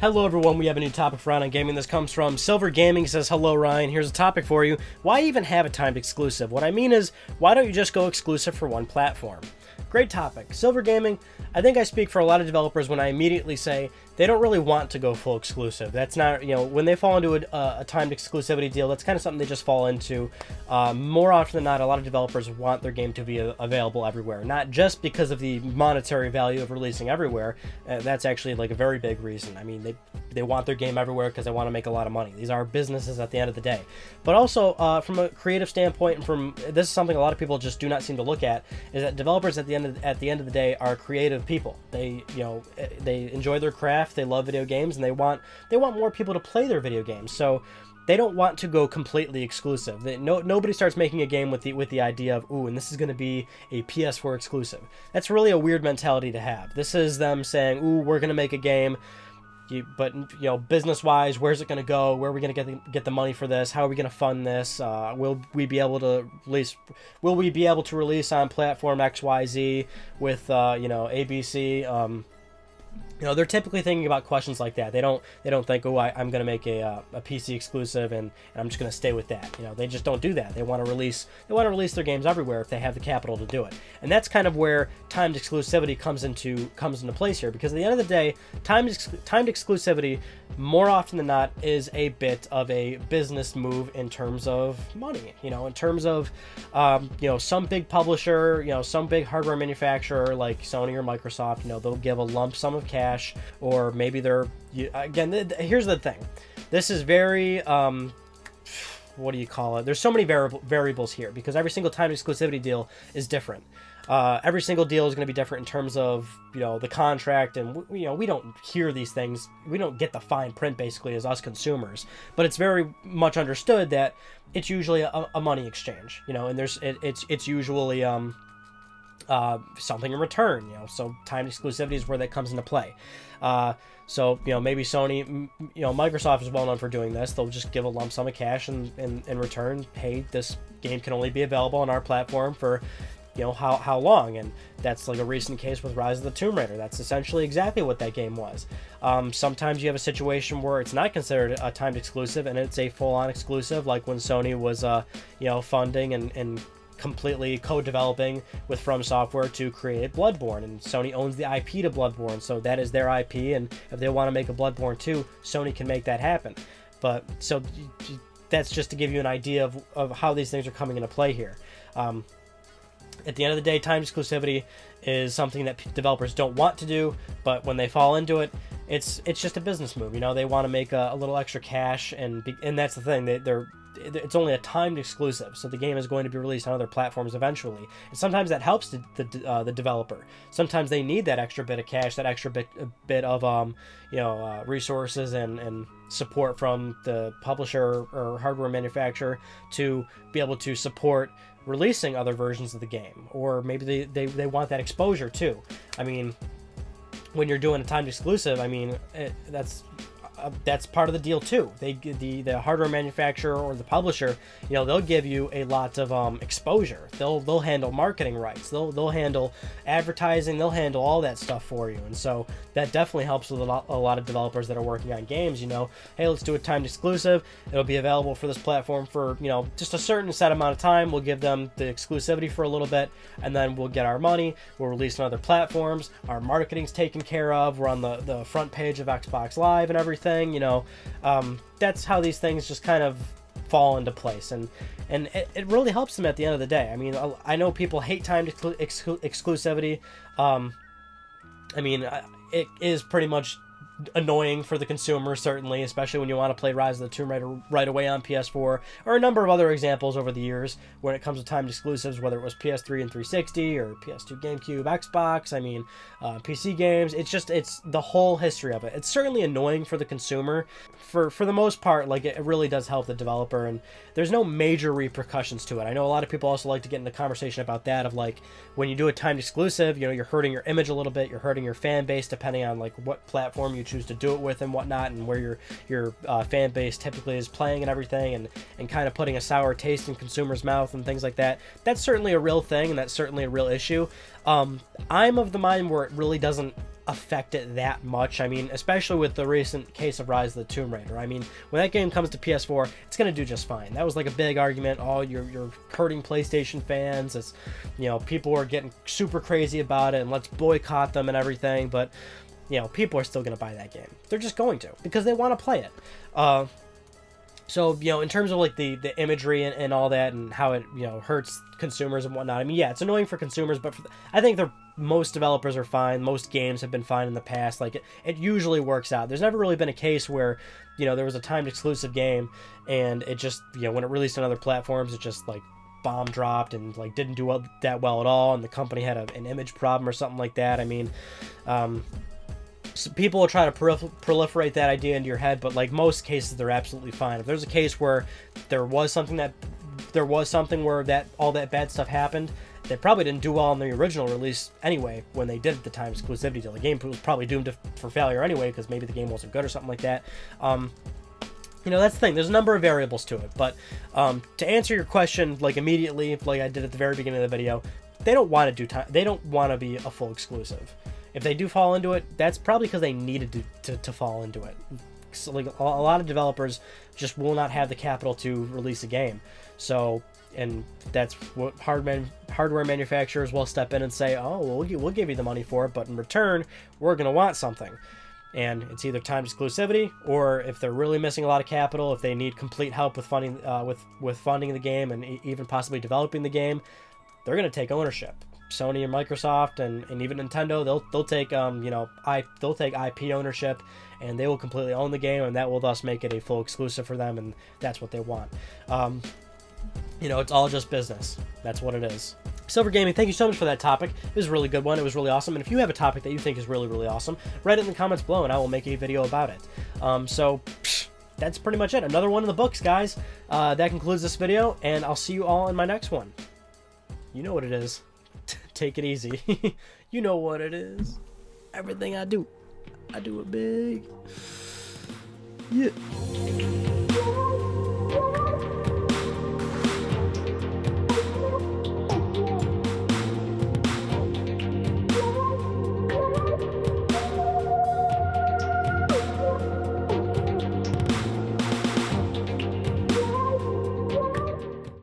Hello everyone, we have a new topic for on Gaming. This comes from Silver Gaming. Says, hello Ryan, here's a topic for you. Why even have a timed exclusive? What I mean is, why don't you just go exclusive for one platform? Great topic. Silver Gaming, I think I speak for a lot of developers when I immediately say they don't really want to go full exclusive. That's not, you know, when they fall into a timed exclusivity deal, that's kind of something they just fall into. More often than not, a lot of developers want their game to be available everywhere. Not just because of the monetary value of releasing everywhere. That's actually like a very big reason. I mean, they want their game everywhere because they want to make a lot of money. These are businesses at the end of the day. But also, from a creative standpoint, and from this is something a lot of people just do not seem to look at, is that developers at the end of the day are creative people. They, you know, they enjoy their craft. They love video games, and they want more people to play their video games. So they don't want to go completely exclusive. Nobody starts making a game with the idea of, ooh, and this is going to be a PS4 exclusive. That's really a weird mentality to have. This is them saying, ooh, we're going to make a game, but you know, business-wise, where's it going to go? Where are we going to get the money for this? How are we going to fund this? Will we be able to release on platform XYZ with you know, ABC? You know, they're typically thinking about questions like that. They don't think, oh, I'm going to make a PC exclusive and I'm just going to stay with that. You know, they just don't do that. They want to release their games everywhere if they have the capital to do it. And that's kind of where timed exclusivity comes into place here, because at the end of the day, timed exclusivity more often than not is a bit of a business move in terms of money. You know, in terms of you know, some big publisher, you know, some big hardware manufacturer like Sony or Microsoft, you know, they'll give a lump sum of cash. Or maybe they're, again, here's the thing. This is very, what do you call it? There's so many variables here, because every single timed exclusivity deal is different. Every single deal is going to be different in terms of, you know, the contract, and, you know, we don't hear these things. We don't get the fine print, basically, as us consumers. But it's very much understood that it's usually a money exchange, you know, and it's usually, something in return, you know, so timed exclusivity is where that comes into play. So, you know, maybe Sony, you know, Microsoft is well known for doing this. They'll just give a lump sum of cash and in return, hey, this game can only be available on our platform for, you know, how long. And that's like a recent case with Rise of the Tomb Raider. That's essentially exactly what that game was. Sometimes you have a situation where it's not considered a timed exclusive and it's a full-on exclusive, like when Sony was, you know, funding and completely co-developing with From Software to create Bloodborne, and Sony owns the IP to Bloodborne, so that is their IP, and if they want to make a Bloodborne 2, Sony can make that happen. But so that's just to give you an idea of how these things are coming into play here. At the end of the day, timed exclusivity is something that developers don't want to do, but when they fall into it, it's just a business move. You know, they want to make a little extra cash, and that's the thing. It's only a timed exclusive, so the game is going to be released on other platforms eventually. And sometimes that helps the developer. Sometimes they need that extra bit of cash, that extra bit of you know, resources and support from the publisher or hardware manufacturer to be able to support releasing other versions of the game. Or maybe they want that exposure too. I mean, when you're doing a timed exclusive, I mean, that's part of the deal too. The hardware manufacturer or the publisher, you know, they'll give you a lot of exposure. They'll handle marketing rights. They'll handle advertising. They'll handle all that stuff for you. And so that definitely helps with a lot of developers that are working on games. You know, hey, let's do a timed exclusive. It'll be available for this platform for, you know, just a certain set amount of time. We'll give them the exclusivity for a little bit, and then we'll get our money. We'll release on other platforms. Our marketing's taken care of. We're on the front page of Xbox Live and everything. You know, that's how these things just kind of fall into place, and it really helps them at the end of the day. I mean, I know people hate timed exclusivity. I mean, it is pretty much annoying for the consumer, certainly, especially when you want to play Rise of the Tomb Raider right away on PS4, or a number of other examples over the years when it comes to timed exclusives, whether it was PS3 and 360 or PS2, GameCube, Xbox. I mean, PC games. It's the whole history of it. It's certainly annoying for the consumer. For the most part, like, it really does help the developer, and there's no major repercussions to it. I know a lot of people also like to get into conversation about that, of like, when you do a timed exclusive, you know, you're hurting your image a little bit, you're hurting your fan base, depending on like what platform you choose to do it with and whatnot, and where your fan base typically is playing and everything, and kind of putting a sour taste in consumers' mouth and things like that. That's certainly a real thing, and that's certainly a real issue. I'm of the mind where it really doesn't affect it that much. I mean, especially with the recent case of Rise of the Tomb Raider. I mean, when that game comes to PS4, it's going to do just fine. That was like a big argument. Oh, you're hurting PlayStation fans. It's, you know, people are getting super crazy about it, and let's boycott them and everything. But, you know, people are still going to buy that game. They're just going to, because they want to play it. So, you know, in terms of like the imagery and all that, and how it, you know, hurts consumers and whatnot, I mean, yeah, it's annoying for consumers, but I think most developers are fine. Most games have been fine in the past. Like, it usually works out. There's never really been a case where, you know, there was a timed exclusive game and it just, you know, when it released on other platforms, it just like bomb dropped and like didn't do that well at all, and the company had an image problem or something like that. I mean, so people will try to proliferate that idea into your head, but like most cases, they're absolutely fine. If there's a case where there was something where all that bad stuff happened, they probably didn't do well on the original release anyway when they did the time exclusivity deal. The game was probably doomed for failure anyway, because maybe the game wasn't good or something like that. You know, that's the thing. There's a number of variables to it, but to answer your question, like immediately, like I did at the very beginning of the video, they don't want to be a full exclusive. If they do fall into it, that's probably because they needed to fall into it. So, like, a lot of developers just will not have the capital to release a game. So, and that's what hardware manufacturers will step in and say, oh, well, we'll give you the money for it, but in return, we're going to want something. And it's either timed exclusivity, or if they're really missing a lot of capital, if they need complete help with funding, with funding the game and even possibly developing the game, they're going to take ownership. Sony and Microsoft and even Nintendo, they'll take you know, they'll take IP ownership, and they will completely own the game, and that will thus make it a full exclusive for them, and that's what they want. You know, it's all just business. That's what it is. Silver Gaming, thank you so much for that topic. It was a really good one. It was really awesome. And if you have a topic that you think is really, really awesome, write it in the comments below, and I will make a video about it. So that's pretty much it. Another one in the books, guys. That concludes this video, and I'll see you all in my next one. You know what it is. Take it easy. You know what it is. Everything I do it big. Yeah.